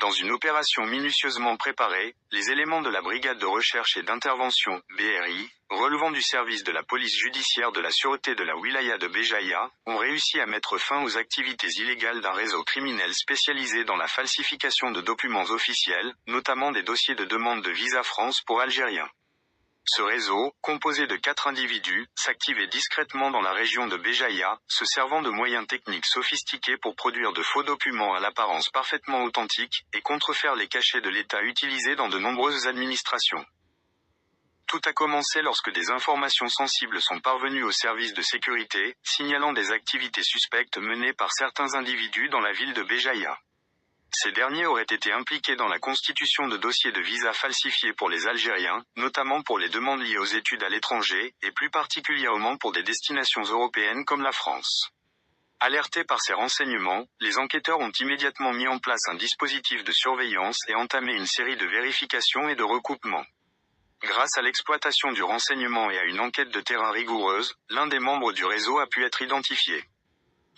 Dans une opération minutieusement préparée, les éléments de la Brigade de recherche et d'intervention, BRI, relevant du service de la police judiciaire de la sûreté de la wilaya de Béjaïa, ont réussi à mettre fin aux activités illégales d'un réseau criminel spécialisé dans la falsification de documents officiels, notamment des dossiers de demande de visa France pour Algériens. Ce réseau, composé de 4 individus, s'activait discrètement dans la région de Béjaïa, se servant de moyens techniques sophistiqués pour produire de faux documents à l'apparence parfaitement authentique, et contrefaire les cachets de l'État utilisés dans de nombreuses administrations. Tout a commencé lorsque des informations sensibles sont parvenues aux services de sécurité, signalant des activités suspectes menées par certains individus dans la ville de Béjaïa. Ces derniers auraient été impliqués dans la constitution de dossiers de visa falsifiés pour les Algériens, notamment pour les demandes liées aux études à l'étranger, et plus particulièrement pour des destinations européennes comme la France. Alertés par ces renseignements, les enquêteurs ont immédiatement mis en place un dispositif de surveillance et entamé une série de vérifications et de recoupements. Grâce à l'exploitation du renseignement et à une enquête de terrain rigoureuse, l'un des membres du réseau a pu être identifié.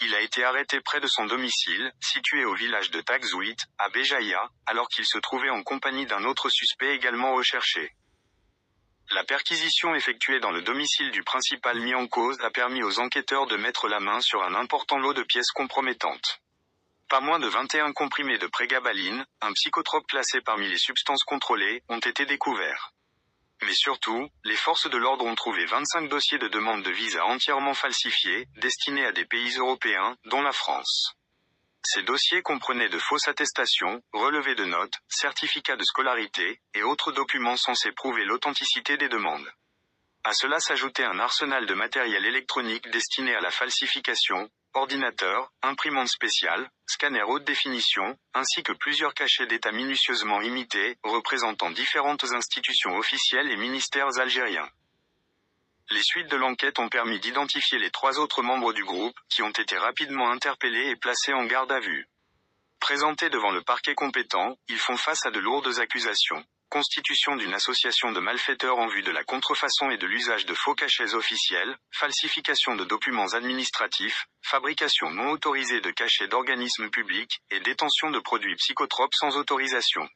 Il a été arrêté près de son domicile, situé au village de Tagzouit, à Béjaïa, alors qu'il se trouvait en compagnie d'un autre suspect également recherché. La perquisition effectuée dans le domicile du principal mis en cause a permis aux enquêteurs de mettre la main sur un important lot de pièces compromettantes. Pas moins de 21 comprimés de prégabaline, un psychotrope classé parmi les substances contrôlées, ont été découverts. Mais surtout, les forces de l'ordre ont trouvé 25 dossiers de demande de visa entièrement falsifiés, destinés à des pays européens, dont la France. Ces dossiers comprenaient de fausses attestations, relevés de notes, certificats de scolarité, et autres documents censés prouver l'authenticité des demandes. À cela s'ajoutait un arsenal de matériel électronique destiné à la falsification, ordinateurs, imprimantes spéciales, scanners haute définition, ainsi que plusieurs cachets d'État minutieusement imités, représentant différentes institutions officielles et ministères algériens. Les suites de l'enquête ont permis d'identifier les 3 autres membres du groupe, qui ont été rapidement interpellés et placés en garde à vue. Présentés devant le parquet compétent, ils font face à de lourdes accusations. Constitution d'une association de malfaiteurs en vue de la contrefaçon et de l'usage de faux cachets officiels, falsification de documents administratifs, fabrication non autorisée de cachets d'organismes publics, et détention de produits psychotropes sans autorisation.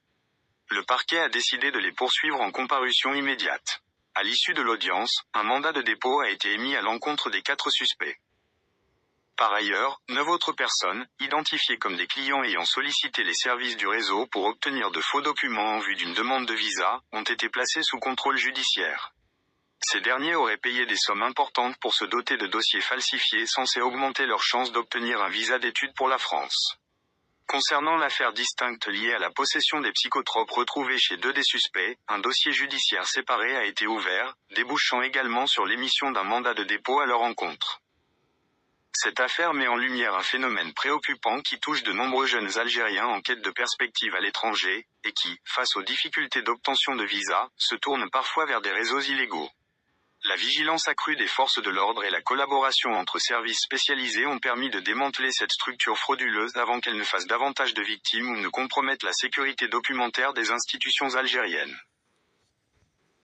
Le parquet a décidé de les poursuivre en comparution immédiate. À l'issue de l'audience, un mandat de dépôt a été émis à l'encontre des 4 suspects. Par ailleurs, 9 autres personnes, identifiées comme des clients ayant sollicité les services du réseau pour obtenir de faux documents en vue d'une demande de visa, ont été placées sous contrôle judiciaire. Ces derniers auraient payé des sommes importantes pour se doter de dossiers falsifiés censés augmenter leurs chances d'obtenir un visa d'études pour la France. Concernant l'affaire distincte liée à la possession des psychotropes retrouvés chez 2 des suspects, un dossier judiciaire séparé a été ouvert, débouchant également sur l'émission d'un mandat de dépôt à leur encontre. Cette affaire met en lumière un phénomène préoccupant qui touche de nombreux jeunes Algériens en quête de perspectives à l'étranger, et qui, face aux difficultés d'obtention de visa, se tournent parfois vers des réseaux illégaux. La vigilance accrue des forces de l'ordre et la collaboration entre services spécialisés ont permis de démanteler cette structure frauduleuse avant qu'elle ne fasse davantage de victimes ou ne compromette la sécurité documentaire des institutions algériennes.